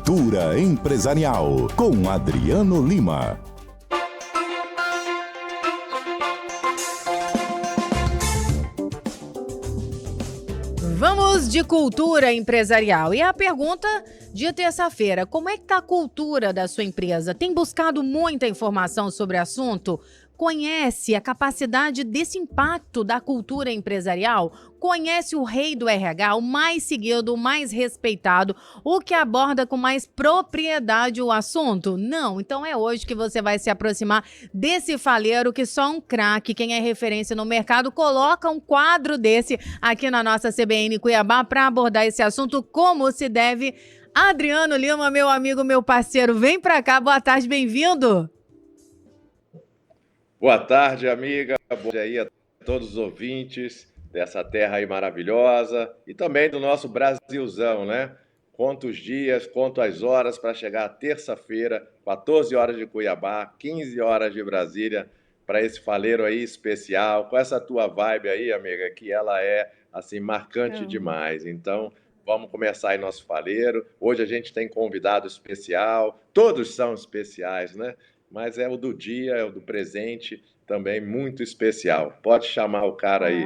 Cultura Empresarial, com Adriano Lima. Vamos de cultura empresarial. E a pergunta de terça-feira: como é que está a cultura da sua empresa? Tem buscado muita informação sobre o assunto? Conhece a capacidade desse impacto da cultura empresarial? Conhece o rei do RH, o mais seguido, o mais respeitado, o que aborda com mais propriedade o assunto? Não, então é hoje que você vai se aproximar desse faleiro que só um craque, quem é referência no mercado, coloca um quadro desse aqui na nossa CBN Cuiabá para abordar esse assunto como se deve. Adriano Lima, meu amigo, meu parceiro, vem para cá, boa tarde, bem-vindo. Boa tarde, amiga. Bom dia aí a todos os ouvintes dessa terra aí maravilhosa e também do nosso Brasilzão, né? Quantos dias, quantas horas para chegar terça-feira, 14 horas de Cuiabá, 15 horas de Brasília, para esse faleiro aí especial, com essa tua vibe aí, amiga, que ela é, assim, marcante demais. Então, vamos começar aí nosso faleiro. Hoje a gente tem convidado especial, todos são especiais, né? Mas é o do dia, é o do presente, também muito especial. Pode chamar o cara aí.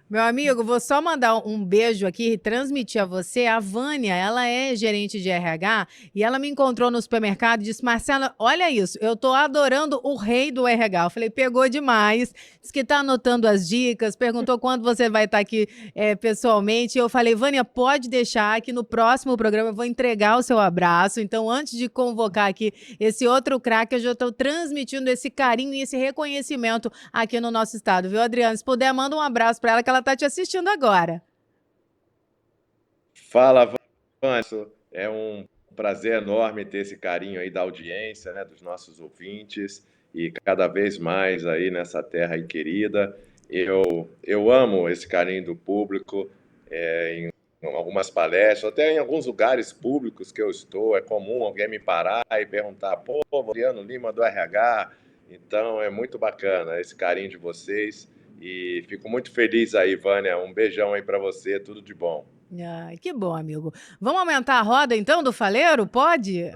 Meu amigo, vou só mandar um beijo aqui e transmitir a você. A Vânia, ela é gerente de RH e ela me encontrou no supermercado e disse: Marcela, olha isso, eu tô adorando o rei do RH. Eu falei: pegou demais. Disse que tá anotando as dicas, perguntou quando você vai estar aqui pessoalmente. Eu falei: Vânia, pode deixar que no próximo programa eu vou entregar o seu abraço. Então, antes de convocar aqui esse outro craque, eu já estou transmitindo esse carinho e esse reconhecimento aqui no nosso estado, viu, Adriano? Se puder, manda um abraço para ela, que ela está te assistindo agora. Fala, Vânia. É um prazer enorme ter esse carinho aí da audiência, né, dos nossos ouvintes e cada vez mais aí nessa terra aí querida. Eu amo esse carinho do público, em algumas palestras, até em alguns lugares públicos que eu estou, é comum alguém me parar e perguntar: pô, Adriano Lima do RH. Então é muito bacana esse carinho de vocês e fico muito feliz aí, Vânia. Um beijão aí para você, tudo de bom. Ai, que bom, amigo. Vamos aumentar a roda, então, do faleiro? Pode?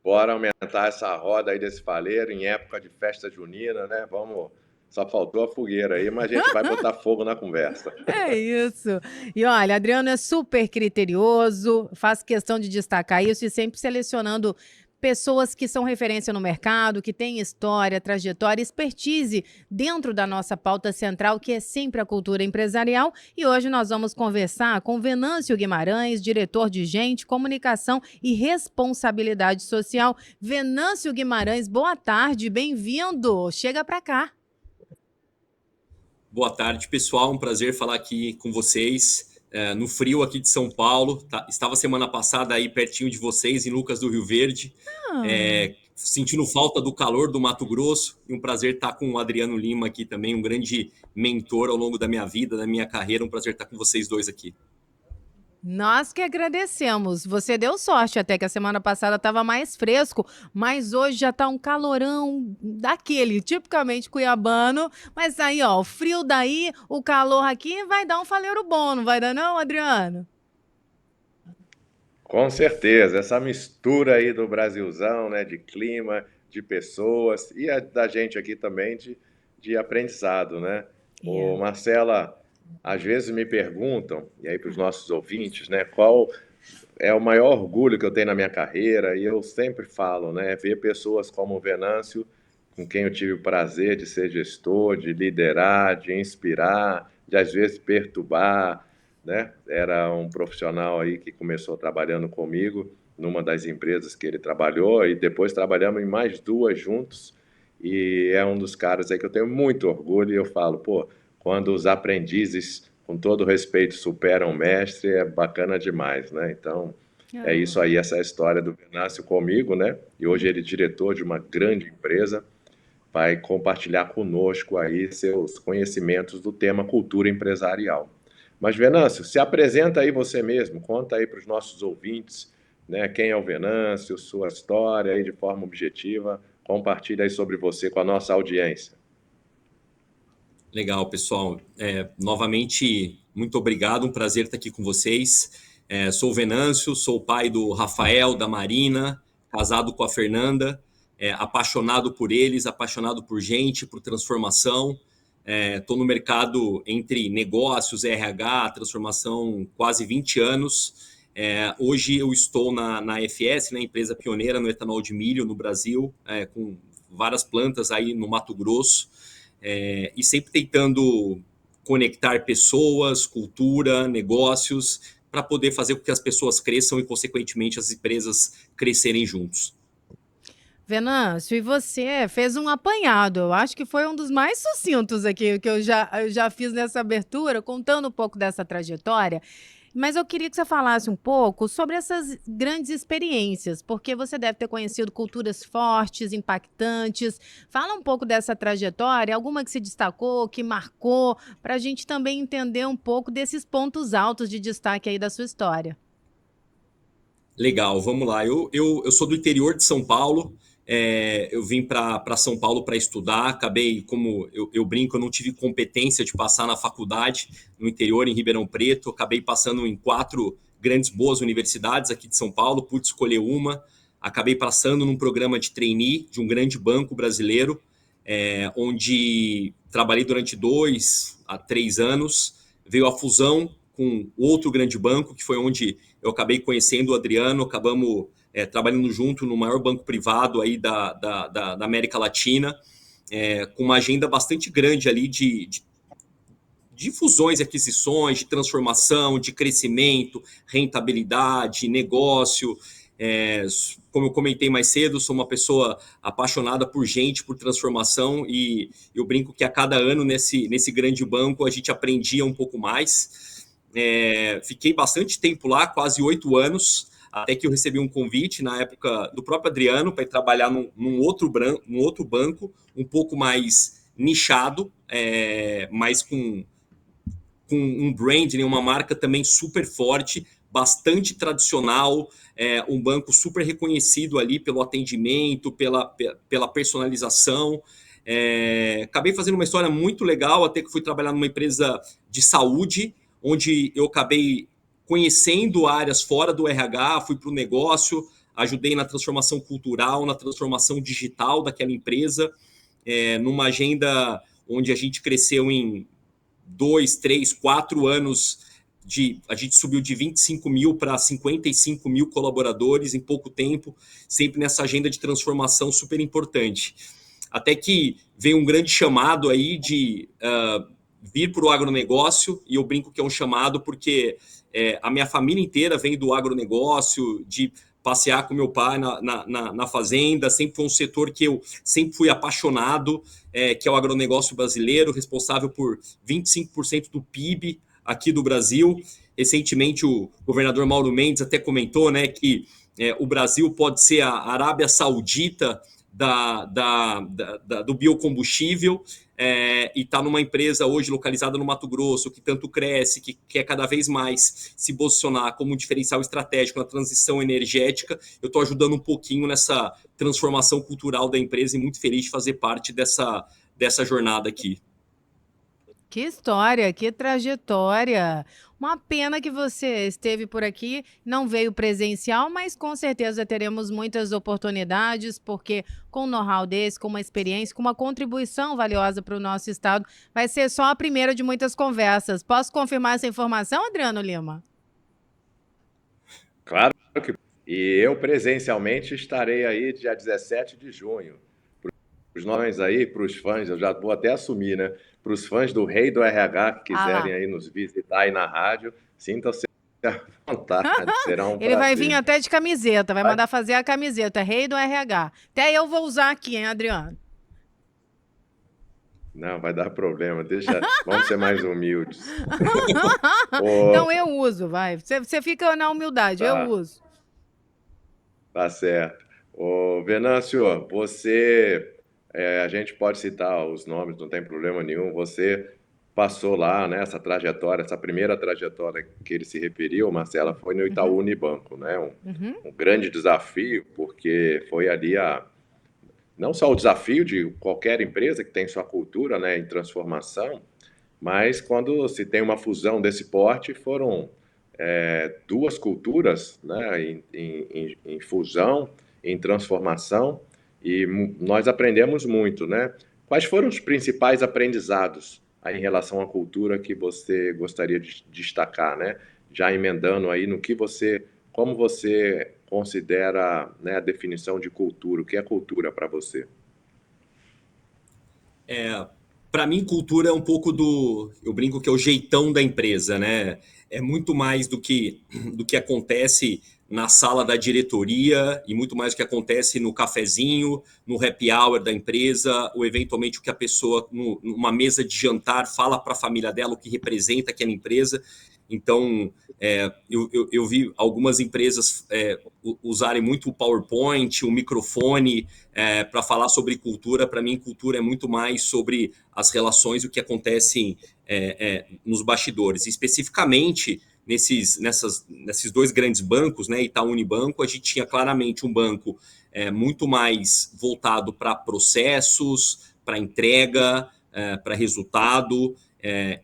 Bora aumentar essa roda aí desse faleiro em época de festa junina, né? Vamos. Só faltou a fogueira aí, mas a gente vai botar fogo na conversa. É isso. E olha, Adriano é super criterioso, faz questão de destacar isso e sempre selecionando pessoas que são referência no mercado, que têm história, trajetória, expertise dentro da nossa pauta central, que é sempre a cultura empresarial. E hoje nós vamos conversar com Venâncio Guimarães, diretor de Gente, Comunicação e Responsabilidade Social. Venâncio Guimarães, boa tarde, bem-vindo. Chega para cá. Boa tarde, pessoal. Um prazer falar aqui com vocês. No frio aqui de São Paulo. Estava semana passada aí pertinho de vocês, em Lucas do Rio Verde. Sentindo falta do calor do Mato Grosso. E um prazer estar com o Adriano Lima aqui também, um grande mentor ao longo da minha vida, da minha carreira. Um prazer estar com vocês dois aqui. Nós que agradecemos. Você deu sorte até que a semana passada estava mais fresco, mas hoje já está um calorão daquele, tipicamente cuiabano. Mas aí, ó, o frio daí, o calor aqui vai dar um faleiro bom, não vai dar não, Adriano? Com certeza, essa mistura aí do Brasilzão, né, de clima, de pessoas e da gente aqui também de aprendizado, né? Ô, Marcela, às vezes me perguntam, e aí para os nossos ouvintes, né, qual é o maior orgulho que eu tenho na minha carreira, e eu sempre falo, né, ver pessoas como o Venâncio, com quem eu tive o prazer de ser gestor, de liderar, de inspirar, de às vezes perturbar, né? Era um profissional aí que começou trabalhando comigo numa das empresas que ele trabalhou e depois trabalhamos em mais duas juntos e é um dos caras aí que eu tenho muito orgulho e eu falo, pô, quando os aprendizes, com todo respeito, superam o mestre, é bacana demais, né? Então, é isso aí, essa é a história do Venâncio comigo, né? E hoje ele é diretor de uma grande empresa, vai compartilhar conosco aí seus conhecimentos do tema cultura empresarial. Mas, Venâncio, se apresenta aí você mesmo, conta aí para os nossos ouvintes, né, quem é o Venâncio, sua história aí de forma objetiva, compartilha aí sobre você com a nossa audiência. Legal, pessoal. Novamente, muito obrigado, um prazer estar aqui com vocês. Sou o Venâncio, sou o pai do Rafael, da Marina, casado com a Fernanda, apaixonado por eles, apaixonado por gente, por transformação. Estou no mercado entre negócios, RH, transformação, quase 20 anos. Hoje eu estou na FS, na empresa pioneira no etanol de milho no Brasil, com várias plantas aí no Mato Grosso, e sempre tentando conectar pessoas, cultura, negócios, para poder fazer com que as pessoas cresçam e, consequentemente, as empresas crescerem juntos. Venâncio, e você fez um apanhado, eu acho que foi um dos mais sucintos aqui que eu já fiz nessa abertura, contando um pouco dessa trajetória. Mas eu queria que você falasse um pouco sobre essas grandes experiências, porque você deve ter conhecido culturas fortes, impactantes. Fala um pouco dessa trajetória, alguma que se destacou, que marcou, para a gente também entender um pouco desses pontos altos de destaque aí da sua história. Legal, vamos lá. Eu sou do interior de São Paulo. Eu vim para São Paulo para estudar, acabei, como eu brinco, eu não tive competência de passar na faculdade no interior, em Ribeirão Preto, acabei passando em 4 grandes boas universidades aqui de São Paulo, pude escolher uma, acabei passando num programa de trainee de um grande banco brasileiro, onde trabalhei durante 2 a 3 anos, veio a fusão com outro grande banco, que foi onde eu acabei conhecendo o Adriano, acabamos trabalhando junto no maior banco privado aí da América Latina, com uma agenda bastante grande ali de fusões e aquisições, de transformação, de crescimento, rentabilidade, negócio. Como eu comentei mais cedo, sou uma pessoa apaixonada por gente, por transformação, e eu brinco que a cada ano nesse grande banco a gente aprendia um pouco mais. Fiquei bastante tempo lá, quase 8 anos, até que eu recebi um convite, na época, do próprio Adriano, para ir trabalhar num outro banco, um pouco mais nichado, mas com um brand, né, uma marca também super forte, bastante tradicional, um banco super reconhecido ali pelo atendimento, pela personalização. Acabei fazendo uma história muito legal, até que fui trabalhar numa empresa de saúde, onde eu acabei conhecendo áreas fora do RH, fui para o negócio, ajudei na transformação cultural, na transformação digital daquela empresa, numa agenda onde a gente cresceu em 2, 3, 4 anos, a gente subiu de 25 mil para 55 mil colaboradores em pouco tempo, sempre nessa agenda de transformação super importante. Até que veio um grande chamado aí de vir para o agronegócio, e eu brinco que é um chamado porque a minha família inteira vem do agronegócio, de passear com meu pai na fazenda, sempre foi um setor que eu sempre fui apaixonado, que é o agronegócio brasileiro, responsável por 25% do PIB aqui do Brasil. Recentemente o governador Mauro Mendes até comentou, né, que o Brasil pode ser a Arábia Saudita do biocombustível, e está numa empresa hoje localizada no Mato Grosso, que tanto cresce, que quer cada vez mais se posicionar como um diferencial estratégico na transição energética. Eu estou ajudando um pouquinho nessa transformação cultural da empresa e muito feliz de fazer parte dessa jornada aqui. Que história, que trajetória. Uma pena que você esteve por aqui, não veio presencial, mas com certeza teremos muitas oportunidades, porque com um know-how desse, com uma experiência, com uma contribuição valiosa para o nosso estado, vai ser só a primeira de muitas conversas. Posso confirmar essa informação, Adriano Lima? Claro que. E eu presencialmente estarei aí dia 17 de junho. Para os nomes aí, para os fãs, eu já vou até assumir, né? Para os fãs do Rei do RH que quiserem aí nos visitar aí na rádio, sintam-se à vontade, será um Ele vai prazer. vir até de camiseta, vai mandar fazer a camiseta, Rei do RH. Até eu vou usar aqui, hein, Adriano? Não, vai dar problema, vamos ser mais humildes. Então eu uso, vai. Você fica na humildade, eu uso. Tá certo. Ô, Venâncio, você, a gente pode citar os nomes, não tem problema nenhum. Você passou lá, né, essa trajetória, essa primeira trajetória que ele se referiu, Marcela, foi no Itaú Unibanco, né? Um grande desafio, porque foi ali não só o desafio de qualquer empresa que tem sua cultura, né, em transformação, mas quando se tem uma fusão desse porte, foram duas culturas, né, em fusão, em transformação, e nós aprendemos muito, né? Quais foram os principais aprendizados aí em relação à cultura que você gostaria de destacar, né? Já emendando aí no que como você considera, né, a definição de cultura, o que é cultura para você? Para mim, cultura é um pouco eu brinco que é o jeitão da empresa, né? É muito mais do que acontece na sala da diretoria e muito mais do que acontece no cafezinho, no happy hour da empresa, ou eventualmente o que a pessoa, numa mesa de jantar, fala para a família dela, o que representa aquela empresa. Então, eu vi algumas empresas usarem muito o PowerPoint, o microfone para falar sobre cultura. Para mim, cultura é muito mais sobre as relações, o que acontece nos bastidores. Especificamente, nesses dois grandes bancos, né, Itaú e Unibanco, a gente tinha claramente um banco muito mais voltado para processos, para entrega, para resultado,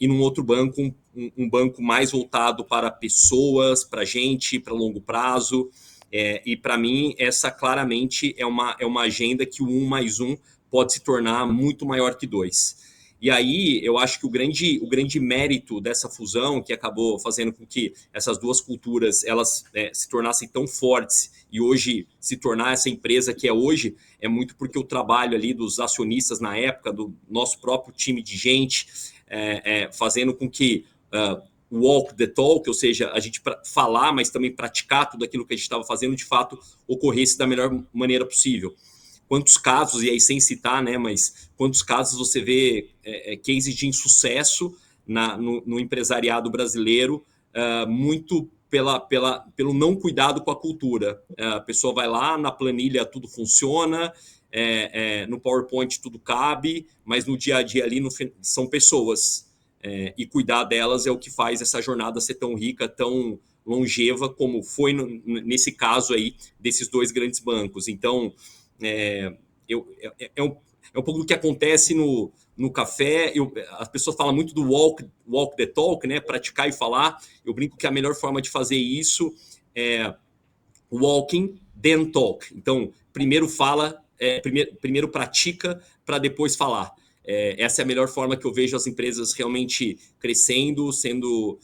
e num outro banco, um banco mais voltado para pessoas, para gente, para longo prazo. E para mim, essa claramente é uma agenda que o 1+1 pode se tornar muito maior que 2. E aí, eu acho que o grande mérito dessa fusão, que acabou fazendo com que essas duas culturas elas se tornassem tão fortes e hoje se tornar essa empresa que é hoje, é muito porque o trabalho ali dos acionistas na época, do nosso próprio time de gente, fazendo com que walk the talk, ou seja, a gente falar, mas também praticar tudo aquilo que a gente estava fazendo, de fato, ocorresse da melhor maneira possível. Quantos casos, e aí sem citar, né, mas quantos casos você vê cases de insucesso no empresariado brasileiro, muito pelo não cuidado com a cultura. A pessoa vai lá, na planilha tudo funciona, no PowerPoint tudo cabe, mas no dia a dia ali são pessoas. E cuidar delas é o que faz essa jornada ser tão rica, tão longeva, como foi nesse caso aí desses dois grandes bancos. Então, é um pouco do que acontece no café. As pessoas falam muito do walk the talk, né? Praticar e falar. Eu brinco que a melhor forma de fazer isso é walking, then talk. Então, primeiro fala, primeiro pratica para depois falar. Essa é a melhor forma que eu vejo as empresas realmente crescendo, sendo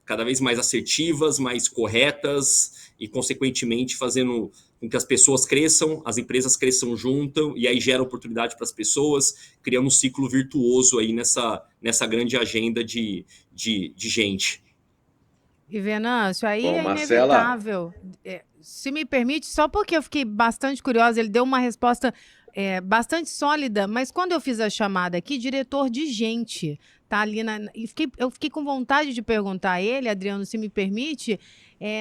cada vez mais assertivas, mais corretas e, consequentemente, fazendo com que as pessoas cresçam, as empresas cresçam junto e aí gera oportunidade para as pessoas, criando um ciclo virtuoso aí nessa grande agenda de gente. E Venâncio, aí Bom, é Marcela, inevitável. Se me permite, só porque eu fiquei bastante curiosa, ele deu uma resposta bastante sólida, mas quando eu fiz a chamada aqui, diretor de gente, tá ali e eu fiquei com vontade de perguntar a ele, Adriano, se me permite,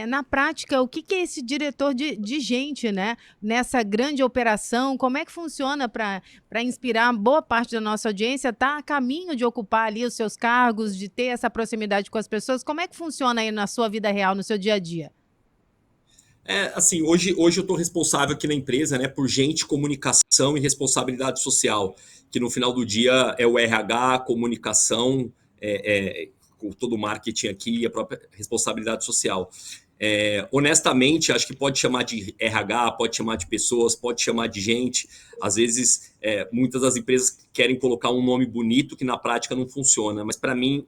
na prática, o que é esse diretor de gente, né? Nessa grande operação, como é que funciona para inspirar boa parte da nossa audiência, tá a caminho de ocupar ali os seus cargos, de ter essa proximidade com as pessoas? Como é que funciona aí na sua vida real, no seu dia a dia? Assim, hoje eu estou responsável aqui na empresa, né, por gente, comunicação e responsabilidade social, que no final do dia é o RH, comunicação, com todo o marketing aqui e a própria responsabilidade social. Honestamente, acho que pode chamar de RH, pode chamar de pessoas, pode chamar de gente. Às vezes, muitas das empresas querem colocar um nome bonito que na prática não funciona. Mas para mim,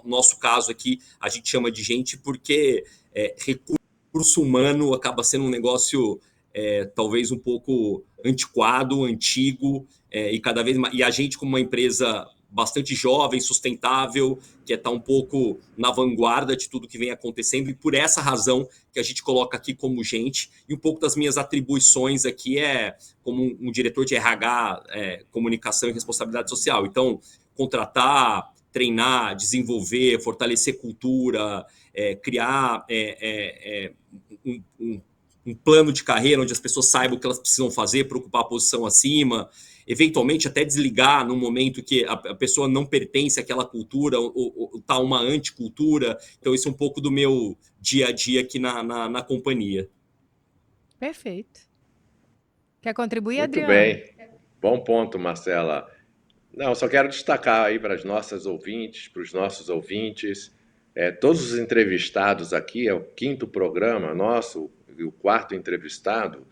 nosso caso aqui, a gente chama de gente porque recurso humano acaba sendo um negócio talvez um pouco antiquado, antigo, e cada vez mais. E a gente, como uma empresa bastante jovem, sustentável, que está um pouco na vanguarda de tudo que vem acontecendo, e por essa razão que a gente coloca aqui como gente, e um pouco das minhas atribuições aqui como um diretor de RH, comunicação e responsabilidade social. Então, contratar, treinar, desenvolver, fortalecer cultura, criar um plano de carreira onde as pessoas saibam o que elas precisam fazer para ocupar a posição acima, eventualmente até desligar no momento que a pessoa não pertence àquela cultura ou está uma anticultura. Então, isso é um pouco do meu dia a dia aqui na companhia. Perfeito. Quer contribuir, muito Adriano? bem. Bom ponto, Marcela. Não, só quero destacar aí para as nossas ouvintes, para os nossos ouvintes, Todos os entrevistados aqui, é o 5º programa nosso, e o 4º entrevistado,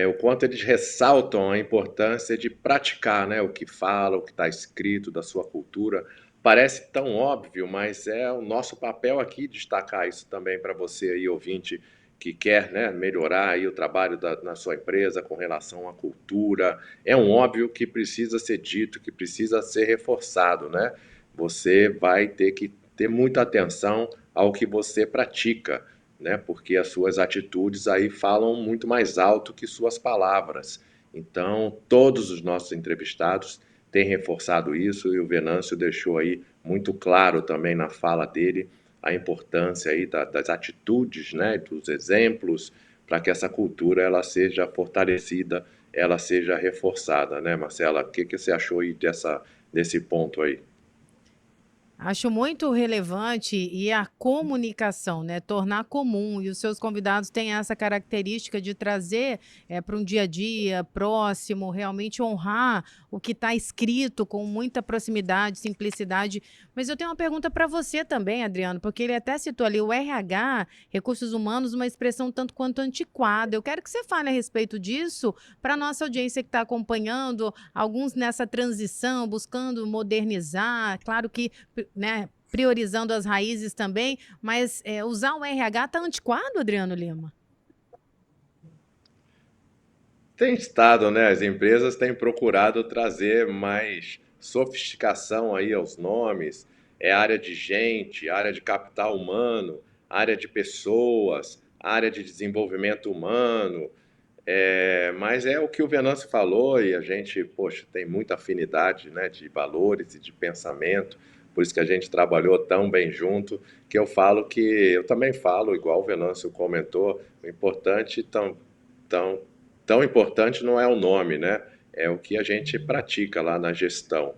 o quanto eles ressaltam a importância de praticar, né, o que fala, o que está escrito da sua cultura. Parece tão óbvio, mas é o nosso papel aqui destacar isso também para você aí, ouvinte, que quer, né, melhorar aí o trabalho na sua empresa com relação à cultura. É um óbvio que precisa ser dito, que precisa ser reforçado, né? Você vai ter que ter muita atenção ao que você pratica, né? Porque as suas atitudes aí falam muito mais alto que suas palavras. Então, todos os nossos entrevistados têm reforçado isso e o Venâncio deixou aí muito claro também na fala dele a importância aí das atitudes, né, dos exemplos, para que essa cultura ela seja fortalecida, ela seja reforçada, né, Marcela? O que você achou aí desse ponto aí? Acho muito relevante e a comunicação, né? Tornar comum. E os seus convidados têm essa característica de trazer para um dia a dia próximo, realmente honrar o que está escrito com muita proximidade, simplicidade. Mas eu tenho uma pergunta para você também, Adriano, porque ele até citou ali o RH, recursos humanos, uma expressão tanto quanto antiquada. Eu quero que você fale a respeito disso para a nossa audiência que está acompanhando, alguns nessa transição, buscando modernizar. Claro que, né, priorizando as raízes também, mas usar o RH está antiquado, Adriano Lima? Tem estado, né? As empresas têm procurado trazer mais sofisticação aí aos nomes, área de gente, área de capital humano, área de pessoas, área de desenvolvimento humano. Mas é o que o Venâncio falou e a gente, poxa, tem muita afinidade, né, de valores e de pensamento, por isso que a gente trabalhou tão bem junto, que eu falo que eu também falo, igual o Venâncio comentou, o importante, tão, tão importante não é o nome, né? É o que a gente pratica lá na gestão.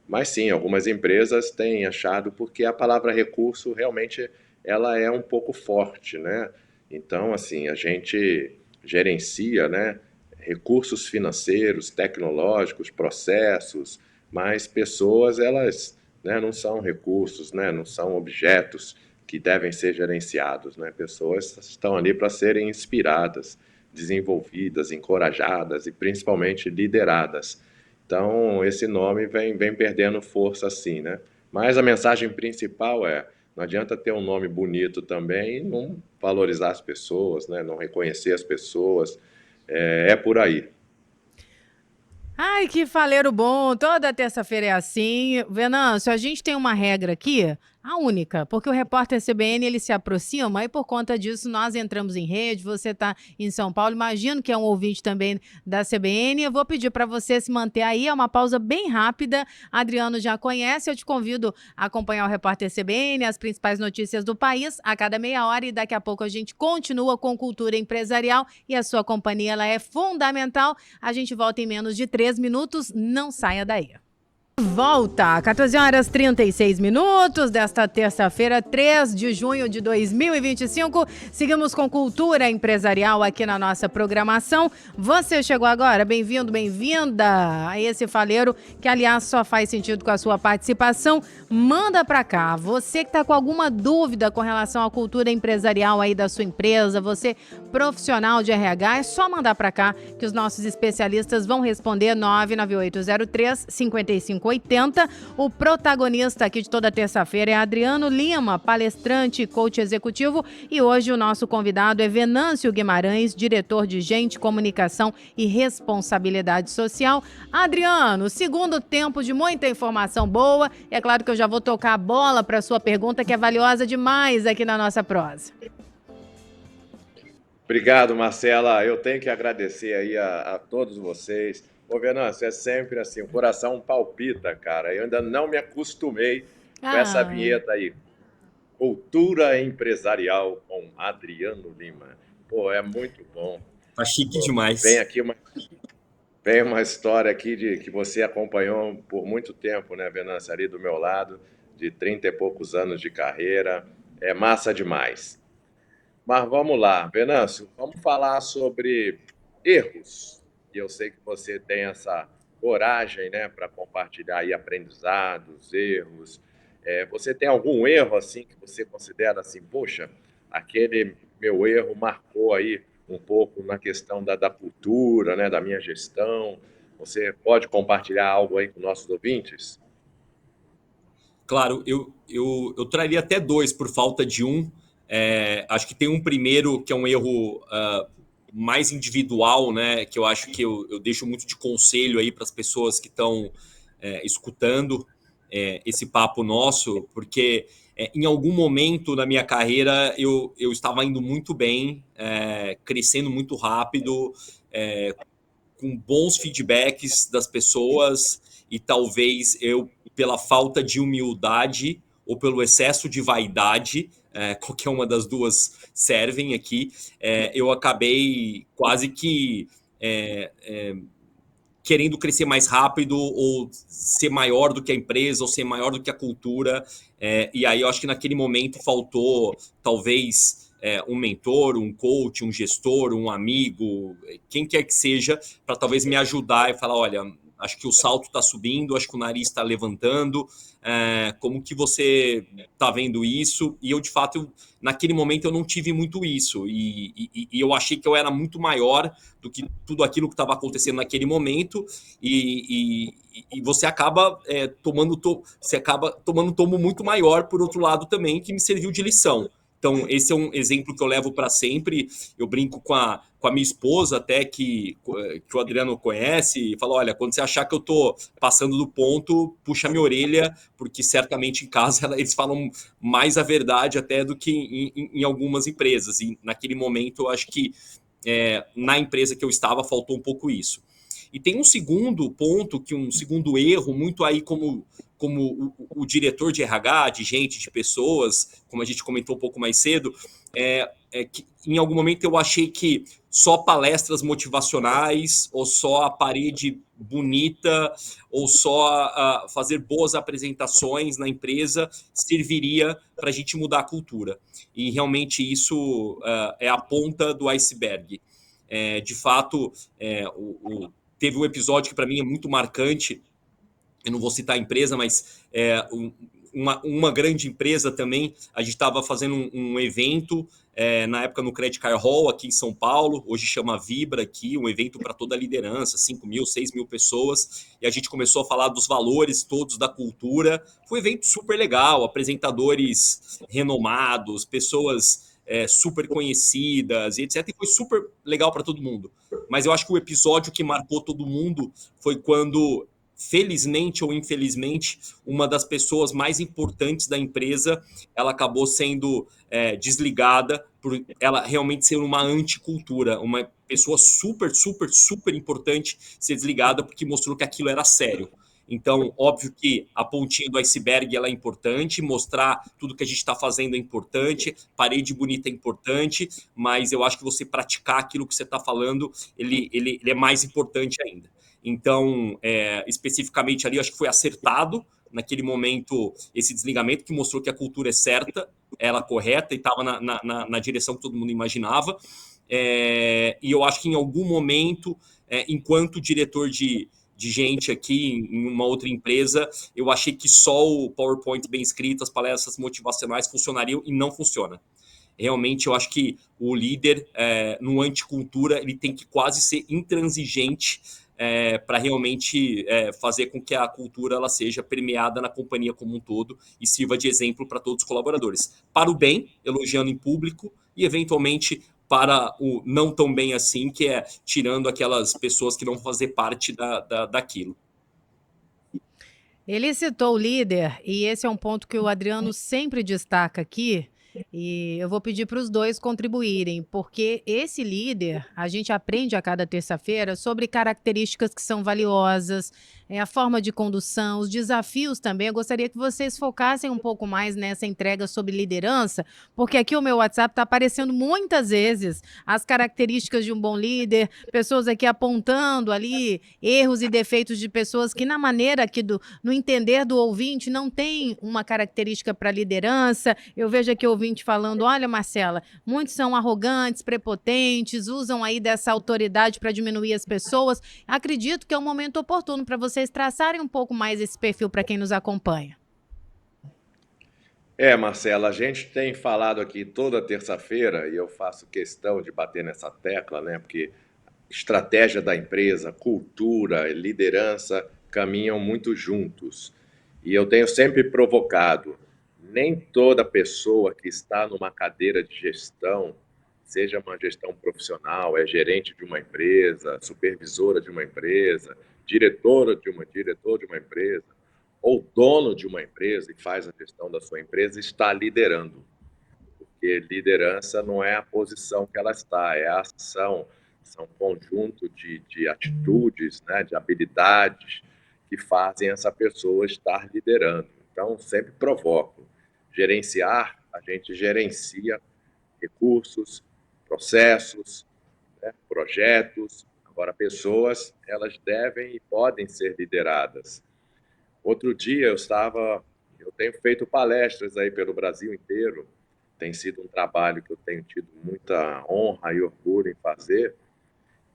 Mas sim, algumas empresas têm achado porque a palavra recurso realmente ela é um pouco forte, né? Então, assim, a gente gerencia, né, recursos financeiros, tecnológicos, processos, mas pessoas, elas, né, não são recursos, né, não são objetos que devem ser gerenciados, né? Pessoas estão ali para serem inspiradas, desenvolvidas, encorajadas e principalmente lideradas. Então, esse nome vem perdendo força assim, né? Mas a mensagem principal não adianta ter um nome bonito também e não valorizar as pessoas, né? Não reconhecer as pessoas. É por aí. Ai, que faleiro bom! Toda terça-feira é assim. Venâncio, a gente tem uma regra aqui, a única, porque o repórter CBN ele se aproxima e por conta disso nós entramos em rede. Você está em São Paulo, imagino que é um ouvinte também da CBN. Eu vou pedir para você se manter aí, é uma pausa bem rápida. Adriano já conhece, eu te convido a acompanhar o repórter CBN, as principais notícias do país a cada meia hora e daqui a pouco a gente continua com cultura empresarial e a sua companhia ela é fundamental. A gente volta em menos de 3 minutos, não saia daí. Volta, 14 horas 36 minutos desta terça-feira, 3 de junho de 2025. Seguimos com cultura empresarial aqui na nossa programação. Você chegou agora, bem-vindo, bem-vinda a esse faleiro que, aliás, só faz sentido com a sua participação. Manda pra cá. Você que tá com alguma dúvida com relação à cultura empresarial aí da sua empresa, você profissional de RH, é só mandar pra cá que os nossos especialistas vão responder. 99803-5580. O protagonista aqui de toda terça-feira é Adriano Lima, palestrante e coach executivo. E hoje o nosso convidado é Venâncio Guimarães, diretor de Gente, Comunicação e Responsabilidade Social. Adriano, segundo tempo de muita informação boa. É claro que eu já vou tocar a bola para a sua pergunta, que é valiosa demais aqui na nossa prosa. Obrigado, Marcela. Eu tenho que agradecer aí a todos vocês. Ô, Venâncio, é sempre assim, o coração palpita, cara. Eu ainda não me acostumei com essa vinheta aí. Cultura empresarial com Adriano Lima. Pô, é muito bom. Tá chique demais. Vem uma história aqui que você acompanhou por muito tempo, né, Venâncio, ali do meu lado, de 30 e poucos anos de carreira. É massa demais. Mas vamos lá, Venâncio, vamos falar sobre erros. E eu sei que você tem essa coragem, né, para compartilhar aí aprendizados, erros. Você tem algum erro assim que você considera assim, poxa, aquele meu erro marcou aí um pouco na questão da cultura, né, da minha gestão? Você pode compartilhar algo aí com nossos ouvintes? Claro, eu traria até dois por falta de um. Acho que tem um primeiro que é um erro mais individual, né? Que eu acho que eu deixo muito de conselho aí para as pessoas que estão escutando esse papo nosso, porque em algum momento na minha carreira eu estava indo muito bem, crescendo muito rápido, com bons feedbacks das pessoas, e talvez eu, pela falta de humildade ou pelo excesso de vaidade, qualquer uma das duas servem aqui, eu acabei quase que querendo crescer mais rápido ou ser maior do que a empresa ou ser maior do que a cultura. E aí eu acho que naquele momento faltou talvez um mentor, um coach, um gestor, um amigo, quem quer que seja, para talvez me ajudar e falar, olha, acho que o salto está subindo, acho que o nariz está levantando, como que você está vendo isso? E eu, de fato, naquele momento eu não tive muito isso, e eu achei que eu era muito maior do que tudo aquilo que estava acontecendo naquele momento, e você acaba tomando um tomo muito maior, por outro lado também, que me serviu de lição. Então, esse é um exemplo que eu levo para sempre. Eu brinco com a minha esposa, até que o Adriano conhece, e falo, olha, quando você achar que eu estou passando do ponto, puxa minha orelha, porque certamente em casa eles falam mais a verdade até do que em algumas empresas. E naquele momento eu acho que na empresa que eu estava faltou um pouco isso. E tem um segundo ponto, um segundo erro, muito aí como o diretor de RH, de gente, de pessoas, como a gente comentou um pouco mais cedo, que em algum momento eu achei que só palestras motivacionais, ou só a parede bonita, ou só fazer boas apresentações na empresa serviria para a gente mudar a cultura. E realmente isso é a ponta do iceberg. De fato, teve um episódio que para mim é muito marcante. Eu não vou citar a empresa, mas uma grande empresa também. A gente estava fazendo um evento na época no Credit Card Hall aqui em São Paulo, hoje chama Vibra aqui, um evento para toda a liderança, 5.000, 6.000 pessoas, e a gente começou a falar dos valores todos da cultura. Foi um evento super legal, apresentadores renomados, pessoas super conhecidas e etc. E foi super legal para todo mundo. Mas eu acho que o episódio que marcou todo mundo foi quando, felizmente ou infelizmente, uma das pessoas mais importantes da empresa, ela acabou sendo desligada por ela realmente ser uma anticultura, uma pessoa super, super, super importante ser desligada porque mostrou que aquilo era sério. Então, óbvio que a pontinha do iceberg ela é importante, mostrar tudo que a gente está fazendo é importante, parede bonita é importante, mas eu acho que você praticar aquilo que você está falando, ele é mais importante ainda. Então, especificamente ali, acho que foi acertado naquele momento esse desligamento, que mostrou que a cultura é certa, ela é correta e estava na direção que todo mundo imaginava. E eu acho que em algum momento, enquanto diretor de gente aqui em uma outra empresa, eu achei que só o PowerPoint bem escrito, as palestras motivacionais funcionariam, e não funciona. Realmente, eu acho que o líder, no anticultura, ele tem que quase ser intransigente para realmente fazer com que a cultura ela seja permeada na companhia como um todo e sirva de exemplo para todos os colaboradores. Para o bem, elogiando em público, e eventualmente para o não tão bem assim, que é tirando aquelas pessoas que não vão fazer parte daquilo. Ele citou o líder, e esse é um ponto que o Adriano sempre destaca aqui, e eu vou pedir para os dois contribuírem, porque esse líder, a gente aprende a cada terça-feira sobre características que são valiosas, a forma de condução, os desafios também. Eu gostaria que vocês focassem um pouco mais nessa entrega sobre liderança, porque aqui o meu WhatsApp está aparecendo muitas vezes as características de um bom líder, pessoas aqui apontando ali erros e defeitos de pessoas que, na maneira aqui no entender do ouvinte, não tem uma característica para liderança. Eu vejo aqui o ouvinte falando, olha, Marcela, muitos são arrogantes, prepotentes, usam aí dessa autoridade para diminuir as pessoas. Acredito que é um momento oportuno para vocês traçarem um pouco mais esse perfil para quem nos acompanha. Marcela, a gente tem falado aqui toda terça-feira, e eu faço questão de bater nessa tecla, né? Porque estratégia da empresa, cultura, liderança caminham muito juntos. E eu tenho sempre provocado, nem toda pessoa que está numa cadeira de gestão, seja uma gestão profissional, é gerente de uma empresa, supervisora de uma empresa, diretor de uma empresa, ou dono de uma empresa e faz a gestão da sua empresa, está liderando. Porque liderança não é a posição que ela está, é a ação, são um conjunto de atitudes, né, de habilidades que fazem essa pessoa estar liderando. Então, sempre provoco. Gerenciar, a gente gerencia recursos, processos, né, projetos. Agora, pessoas, elas devem e podem ser lideradas. Outro dia eu tenho feito palestras aí pelo Brasil inteiro, tem sido um trabalho que eu tenho tido muita honra e orgulho em fazer,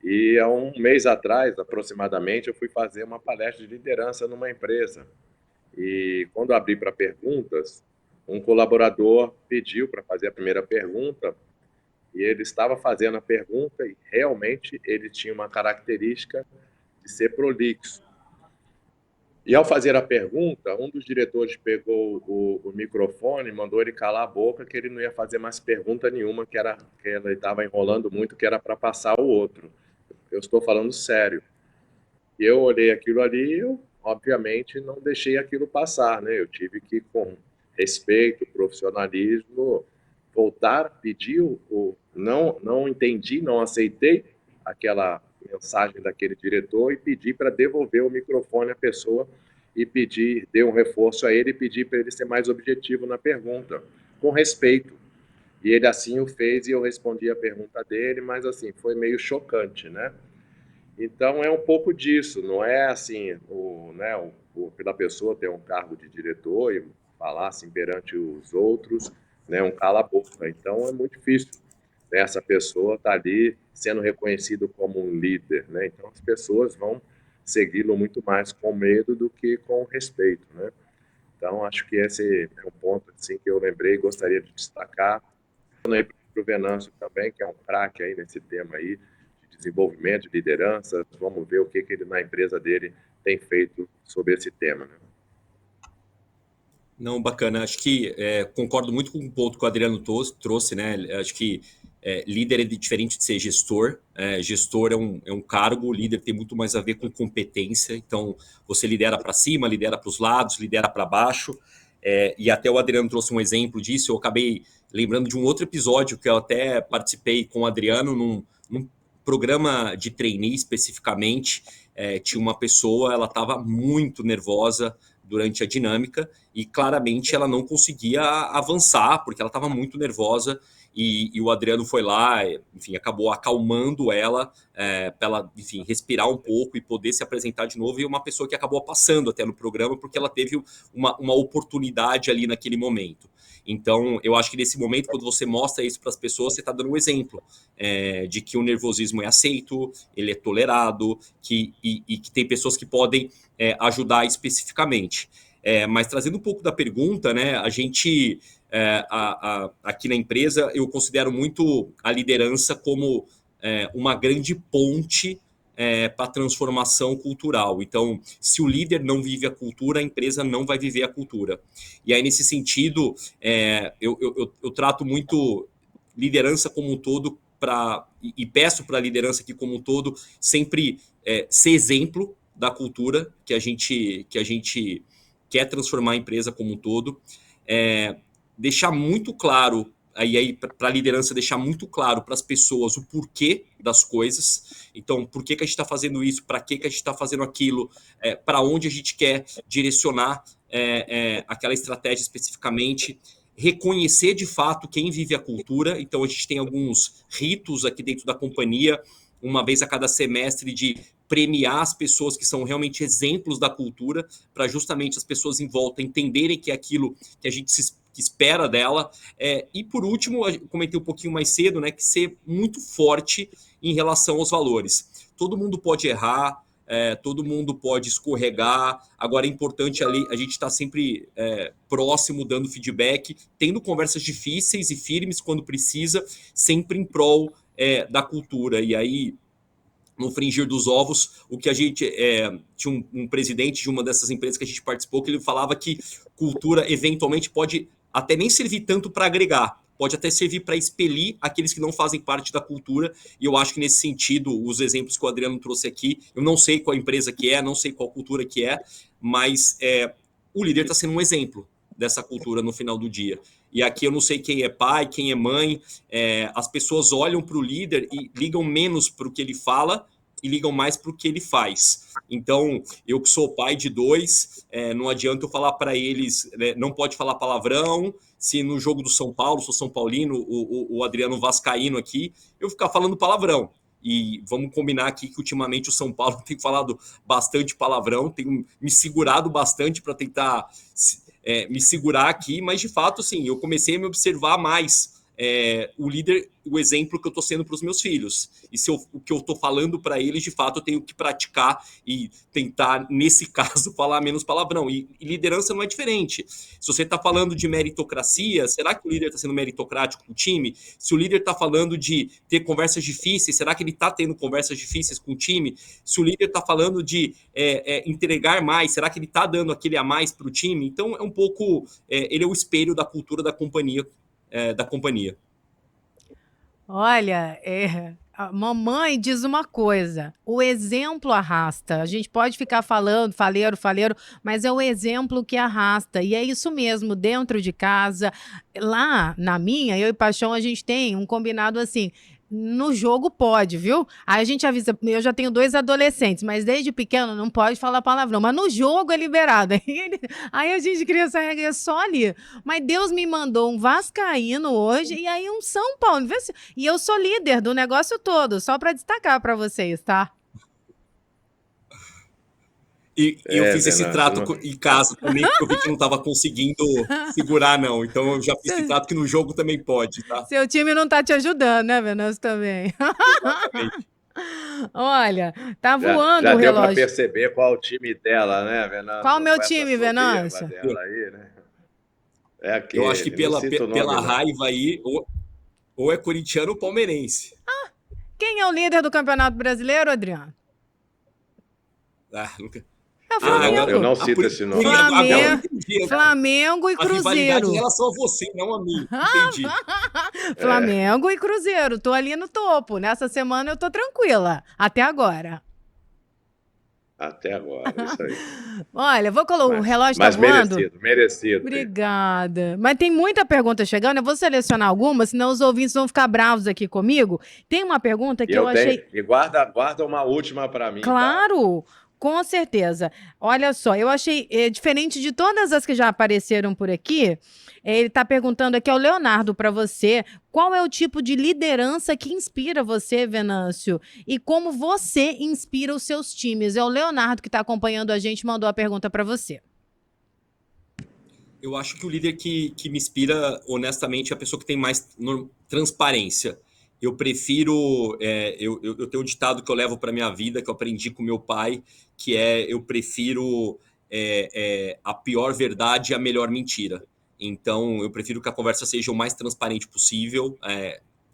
e há um mês atrás, aproximadamente, eu fui fazer uma palestra de liderança numa empresa. E quando eu abri para perguntas, um colaborador pediu para fazer a primeira pergunta, e ele estava fazendo a pergunta e realmente ele tinha uma característica de ser prolixo. E ao fazer a pergunta, um dos diretores pegou o microfone e mandou ele calar a boca, que ele não ia fazer mais pergunta nenhuma, que ele estava enrolando muito, que era para passar o outro. Eu estou falando sério. E eu olhei aquilo ali e eu, obviamente, não deixei aquilo passar, né? Eu tive que, com respeito, profissionalismo, voltar, pedir não entendi, não aceitei aquela mensagem daquele diretor e pedi para devolver o microfone à pessoa e pedir, dei um reforço a ele e pedi para ele ser mais objetivo na pergunta, com respeito. E ele assim o fez e eu respondi a pergunta dele, mas assim, foi meio chocante, né? Então é um pouco disso, não é assim, pela pessoa ter um cargo de diretor e falar assim perante os outros, né, um cala-boca. Então é muito difícil, né, essa pessoa estar ali sendo reconhecido como um líder, né? Então as pessoas vão segui-lo muito mais com medo do que com respeito, né? Então acho que esse é um ponto assim que eu lembrei e gostaria de destacar. Para o Venâncio também, que é um craque aí nesse tema aí, de desenvolvimento, de liderança. Vamos ver o que ele na empresa dele tem feito sobre esse tema, né? Não, bacana. Acho que concordo muito com o ponto que o Adriano trouxe, né? Acho que líder é diferente de ser gestor. Gestor é um cargo, líder tem muito mais a ver com competência. Então, você lidera para cima, lidera para os lados, lidera para baixo. E até o Adriano trouxe um exemplo disso. Eu acabei lembrando de um outro episódio que eu até participei com o Adriano num programa de trainee especificamente. Tinha uma pessoa, ela estava muito nervosa durante a dinâmica e claramente ela não conseguia avançar porque ela estava muito nervosa e o Adriano foi lá, enfim, acabou acalmando ela para ela, enfim, respirar um pouco e poder se apresentar de novo, e uma pessoa que acabou passando até no programa porque ela teve uma oportunidade ali naquele momento. Então, eu acho que nesse momento, quando você mostra isso para as pessoas, você está dando um exemplo de que o nervosismo é aceito, ele é tolerado, e que tem pessoas que podem ajudar especificamente. Mas trazendo um pouco da pergunta, né, a gente, aqui na empresa, eu considero muito a liderança como uma grande ponte para a transformação cultural. Então, se o líder não vive a cultura, a empresa não vai viver a cultura. E aí, nesse sentido, eu trato muito liderança como um todo e peço para a liderança aqui como um todo sempre ser exemplo da cultura que a gente quer transformar a empresa como um todo, deixar muito claro, aí para a liderança deixar muito claro para as pessoas o porquê das coisas. Então, por que a gente está fazendo isso, para que a gente está fazendo aquilo, para onde a gente quer direcionar aquela estratégia especificamente, reconhecer de fato quem vive a cultura. Então, a gente tem alguns ritos aqui dentro da companhia, uma vez a cada semestre, de premiar as pessoas que são realmente exemplos da cultura, para justamente as pessoas em volta entenderem que é aquilo que a gente que espera dela. E por último, eu comentei um pouquinho mais cedo, né, que ser muito forte em relação aos valores. Todo mundo pode errar, todo mundo pode escorregar. Agora é importante ali, a gente estar sempre próximo, dando feedback, tendo conversas difíceis e firmes quando precisa, sempre em prol da cultura. E aí, no frigir dos ovos, o que a gente tinha um presidente de uma dessas empresas que a gente participou, que ele falava que cultura eventualmente pode até nem servir tanto para agregar, pode até servir para expelir aqueles que não fazem parte da cultura, e eu acho que nesse sentido, os exemplos que o Adriano trouxe aqui, eu não sei qual empresa que é, não sei qual cultura que é, mas o líder está sendo um exemplo dessa cultura no final do dia. E aqui eu não sei quem é pai, quem é mãe, as pessoas olham para o líder e ligam menos para o que ele fala e ligam mais para o que ele faz. Então, eu que sou pai de 2, não adianta eu falar para eles, não pode falar palavrão. Se no jogo do São Paulo, sou São Paulino, o Adriano vascaíno aqui, eu ficar falando palavrão. E vamos combinar aqui que ultimamente o São Paulo tem falado bastante palavrão, tem me segurado bastante para tentar me segurar aqui, mas de fato, assim, eu comecei a me observar mais o líder, o exemplo que eu estou sendo para os meus filhos. E se o que eu estou falando para eles, de fato, eu tenho que praticar e tentar, nesse caso, falar menos palavrão. E liderança não é diferente. Se você está falando de meritocracia, será que o líder está sendo meritocrático com o time? Se o líder está falando de ter conversas difíceis, será que ele está tendo conversas difíceis com o time? Se o líder está falando de entregar mais, será que ele está dando aquele a mais para o time? Então, é um pouco... ele é o espelho da cultura da companhia. Olha, a mamãe diz uma coisa: o exemplo arrasta. A gente pode ficar falando, faleiro, mas é o exemplo que arrasta. E é isso mesmo, dentro de casa. Lá na minha, eu e Paixão, a gente tem um combinado assim. No jogo pode, viu? Aí a gente avisa, eu já tenho 2 adolescentes, mas desde pequeno não pode falar palavrão, mas no jogo é liberado. Aí a gente cria essa regra só ali. Mas Deus me mandou um vascaíno hoje e aí um São Paulo. E eu sou líder do negócio todo, só para destacar para vocês, tá? E eu fiz esse trato em casa também, porque eu vi que não estava conseguindo segurar, não. Então eu já fiz esse trato que no jogo também pode, tá? Seu time não tá te ajudando, né, Venâncio, também? Exatamente. Olha, tá voando já o relógio. Já deu para perceber qual o time dela, né, Venâncio? Qual o meu time, Venâncio? Aí, né? Eu acho que pela raiva aí, ou é corintiano ou palmeirense. Quem é o líder do Campeonato Brasileiro, Adriano? Nunca... É o Flamengo. Eu não cito esse nome. Flamengo e Cruzeiro. A rivalidade em relação a você, não a mim. Entendi. Flamengo e Cruzeiro. Tô ali no topo. Nessa semana eu tô tranquila. Até agora. Até agora, isso aí. Olha, vou colocar o relógio tá voando. Merecido. Obrigada. Mas tem muita pergunta chegando. Eu vou selecionar algumas, senão os ouvintes vão ficar bravos aqui comigo. Tem uma pergunta que eu achei... E guarda uma última para mim. Claro! Tá? Com certeza. Olha só, eu achei diferente de todas as que já apareceram por aqui. Ele está perguntando aqui ao Leonardo para você, qual é o tipo de liderança que inspira você, Venâncio? E como você inspira os seus times? É o Leonardo que está acompanhando a gente, mandou a pergunta para você. Eu acho que o líder que me inspira, honestamente, é a pessoa que tem mais transparência. Eu prefiro... eu tenho um ditado que eu levo para minha vida, que eu aprendi com meu pai, que eu prefiro a pior verdade e a melhor mentira. Então, eu prefiro que a conversa seja o mais transparente possível,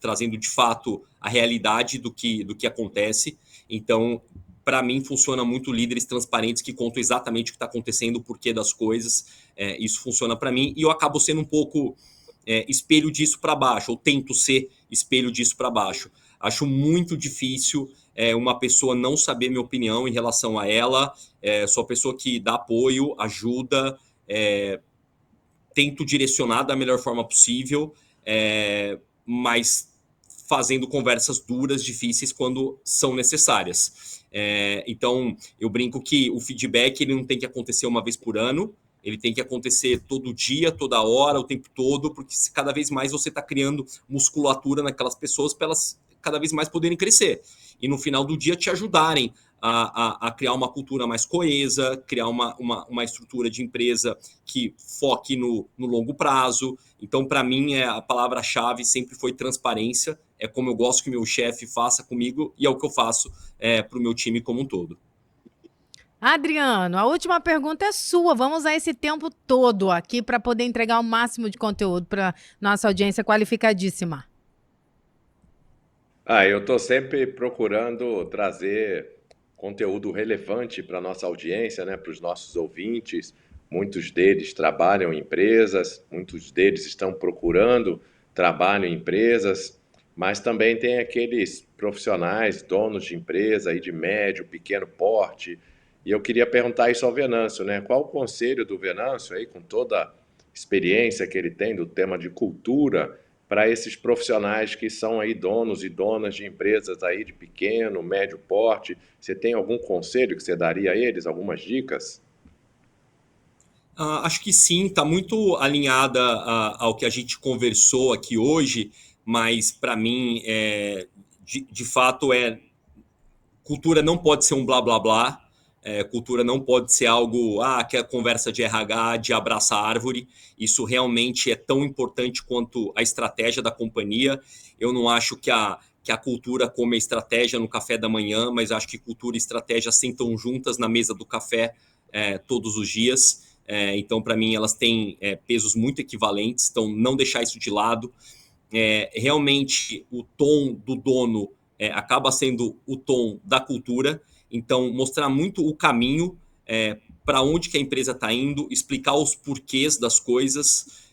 trazendo, de fato, a realidade do que acontece. Então, para mim, funciona muito líderes transparentes que contam exatamente o que está acontecendo, o porquê das coisas. Isso funciona para mim. E eu acabo sendo um pouco espelho disso para baixo, ou tento ser espelho disso para baixo. Acho muito difícil uma pessoa não saber minha opinião em relação a ela. Sou a pessoa que dá apoio, ajuda, tento direcionar da melhor forma possível, mas fazendo conversas duras, difíceis, quando são necessárias. Então, eu brinco que o feedback ele não tem que acontecer uma vez por ano, ele tem que acontecer todo dia, toda hora, o tempo todo, porque cada vez mais você está criando musculatura naquelas pessoas para elas cada vez mais poderem crescer. E no final do dia te ajudarem a criar uma cultura mais coesa, criar uma estrutura de empresa que foque no longo prazo. Então, para mim, a palavra-chave sempre foi transparência. É como eu gosto que meu chefe faça comigo e é o que eu faço para o meu time como um todo. Adriano, a última pergunta é sua. Vamos usar esse tempo todo aqui para poder entregar o máximo de conteúdo para nossa audiência qualificadíssima. Eu estou sempre procurando trazer conteúdo relevante para a nossa audiência, né, para os nossos ouvintes. Muitos deles trabalham em empresas, muitos deles estão procurando trabalho em empresas, mas também tem aqueles profissionais, donos de empresa aí de médio, pequeno porte. E eu queria perguntar isso ao Venâncio, né? Qual o conselho do Venâncio aí, com toda a experiência que ele tem do tema de cultura, para esses profissionais que são aí donos e donas de empresas aí de pequeno, médio porte? Você tem algum conselho que você daria a eles, algumas dicas? Acho que sim, está muito alinhada ao que a gente conversou aqui hoje, mas para mim, de fato, cultura não pode ser um blá blá blá. Cultura não pode ser algo, que é a conversa de RH, de abraçar a árvore. Isso realmente é tão importante quanto a estratégia da companhia. Eu não acho que a cultura come a estratégia no café da manhã, mas acho que cultura e estratégia sentam juntas na mesa do café todos os dias. Então, para mim, elas têm pesos muito equivalentes, então não deixar isso de lado. Realmente, o tom do dono acaba sendo o tom da cultura. Então, mostrar muito o caminho, para onde que a empresa está indo, explicar os porquês das coisas,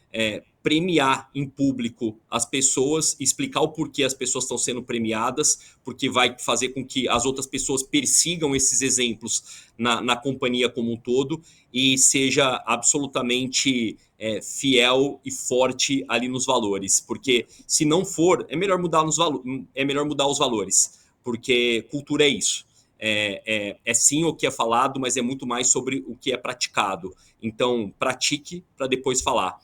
premiar em público as pessoas, explicar o porquê as pessoas estão sendo premiadas, porque vai fazer com que as outras pessoas persigam esses exemplos na companhia como um todo e seja absolutamente fiel e forte ali nos valores. Porque se não for, é melhor mudar os valores, porque cultura é isso. Sim o que é falado, mas é muito mais sobre o que é praticado. Então, pratique para depois falar.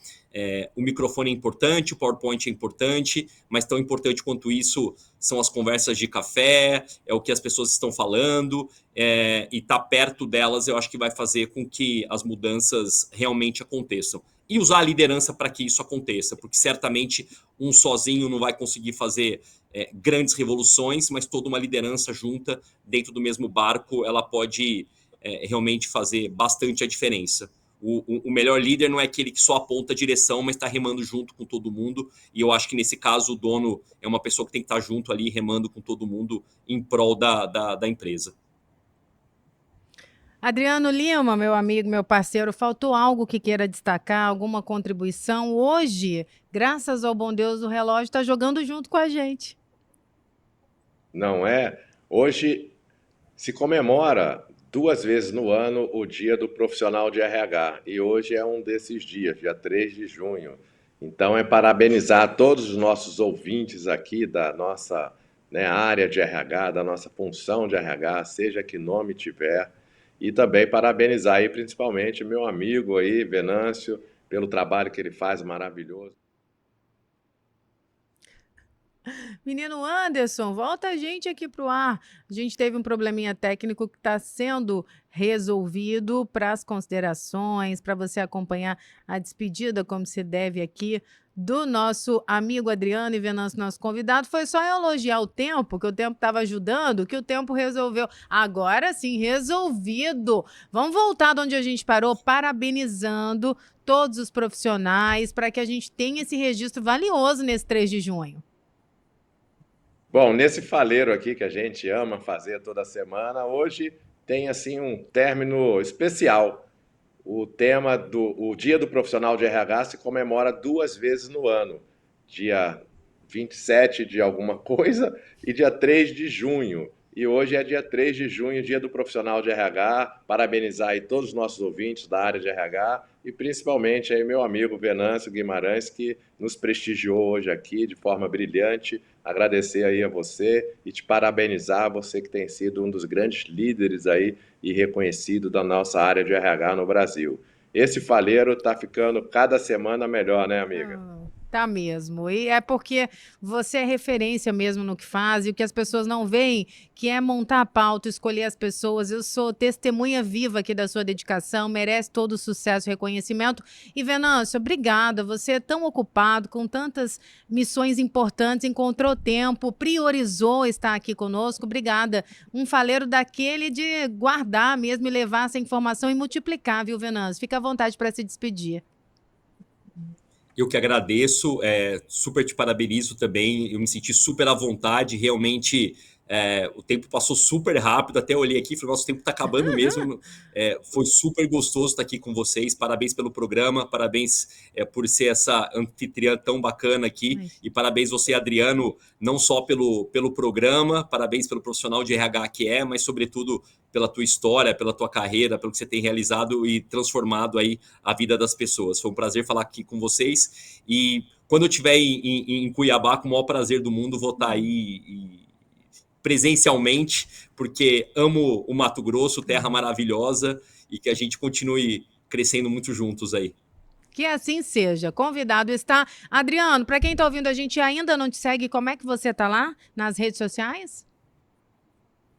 O microfone é importante, o PowerPoint é importante, mas tão importante quanto isso são as conversas de café, é o que as pessoas estão falando, e estar perto delas eu acho que vai fazer com que as mudanças realmente aconteçam. E usar a liderança para que isso aconteça, porque certamente um sozinho não vai conseguir fazer grandes revoluções, mas toda uma liderança junta dentro do mesmo barco, ela pode realmente fazer bastante a diferença. O melhor líder não é aquele que só aponta a direção, mas está remando junto com todo mundo. E eu acho que nesse caso o dono é uma pessoa que tem que estar junto ali, remando com todo mundo em prol da empresa. Adriano Lima, meu amigo, meu parceiro, faltou algo que queira destacar, alguma contribuição? Hoje, graças ao bom Deus, o relógio está jogando junto com a gente. Não é? Hoje se comemora 2 vezes no ano o Dia do Profissional de RH. E hoje é um desses dias, dia 3 de junho. Então, é parabenizar todos os nossos ouvintes aqui da nossa, né, área de RH, da nossa função de RH, seja que nome tiver. E também parabenizar aí, principalmente, meu amigo aí, Venâncio, pelo trabalho que ele faz maravilhoso. Menino Anderson, volta a gente aqui para o ar. A gente teve um probleminha técnico que está sendo resolvido para as considerações, para você acompanhar a despedida, como se deve aqui, do nosso amigo Adriano e Venâncio, nosso convidado. Foi só eu elogiar o tempo, que o tempo estava ajudando, que o tempo resolveu. Agora sim, resolvido. Vamos voltar de onde a gente parou, parabenizando todos os profissionais, para que a gente tenha esse registro valioso nesse 3 de junho. Bom, nesse faleiro aqui que a gente ama fazer toda semana, hoje tem assim um término especial. O Dia do Profissional de RH se comemora 2 vezes no ano. Dia 27 de alguma coisa e dia 3 de junho. E hoje é dia 3 de junho, Dia do Profissional de RH. Parabenizar aí todos os nossos ouvintes da área de RH e principalmente aí meu amigo Venâncio Guimarães, que nos prestigiou hoje aqui de forma brilhante. Agradecer aí a você e te parabenizar, você que tem sido um dos grandes líderes aí e reconhecido da nossa área de RH no Brasil. Esse faleiro está ficando cada semana melhor, né, amiga? Tá mesmo. E é porque você é referência mesmo no que faz, e o que as pessoas não veem, que é montar a pauta, escolher as pessoas. Eu sou testemunha viva aqui da sua dedicação, merece todo o sucesso e reconhecimento. E, Venâncio, obrigada. Você é tão ocupado, com tantas missões importantes, encontrou tempo, priorizou estar aqui conosco. Obrigada. Um faleiro daquele de guardar mesmo e levar essa informação e multiplicar, viu, Venâncio? Fica à vontade para se despedir. Eu que agradeço, super te parabenizo também, eu me senti super à vontade, realmente o tempo passou super rápido, até olhei aqui e falei, nossa, o tempo está acabando mesmo, foi super gostoso estar aqui com vocês, parabéns pelo programa, parabéns por ser essa anfitriã tão bacana aqui, e parabéns você, Adriano, não só pelo programa, parabéns pelo profissional de RH que mas sobretudo pela tua história, pela tua carreira, pelo que você tem realizado e transformado aí a vida das pessoas. Foi um prazer falar aqui com vocês, e quando eu estiver em Cuiabá, com o maior prazer do mundo, vou estar aí presencialmente, porque amo o Mato Grosso, terra maravilhosa, e que a gente continue crescendo muito juntos aí. Que assim seja. Convidado está. Adriano, para quem está ouvindo a gente e ainda não te segue, como é que você está lá nas redes sociais?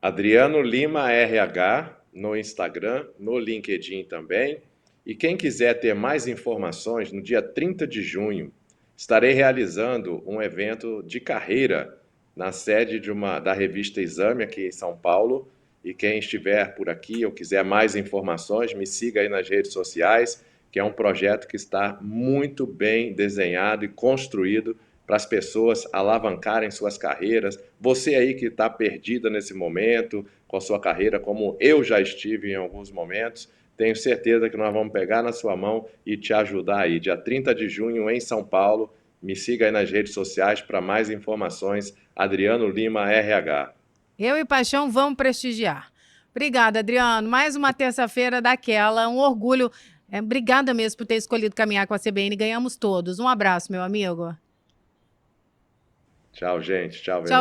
Adriano Lima RH no Instagram, no LinkedIn também. E quem quiser ter mais informações, no dia 30 de junho, estarei realizando um evento de carreira na sede da revista Exame aqui em São Paulo. E quem estiver por aqui ou quiser mais informações, me siga aí nas redes sociais, que é um projeto que está muito bem desenhado e construído para as pessoas alavancarem suas carreiras. Você aí que está perdida nesse momento com a sua carreira, como eu já estive em alguns momentos, tenho certeza que nós vamos pegar na sua mão e te ajudar aí. Dia 30 de junho em São Paulo. Me siga aí nas redes sociais para mais informações. Adriano Lima RH. Eu e Paixão vamos prestigiar. Obrigada, Adriano. Mais uma terça-feira daquela, um orgulho. Obrigada mesmo por ter escolhido caminhar com a CBN. Ganhamos todos. Um abraço, meu amigo. Tchau, gente. Tchau, Tchau.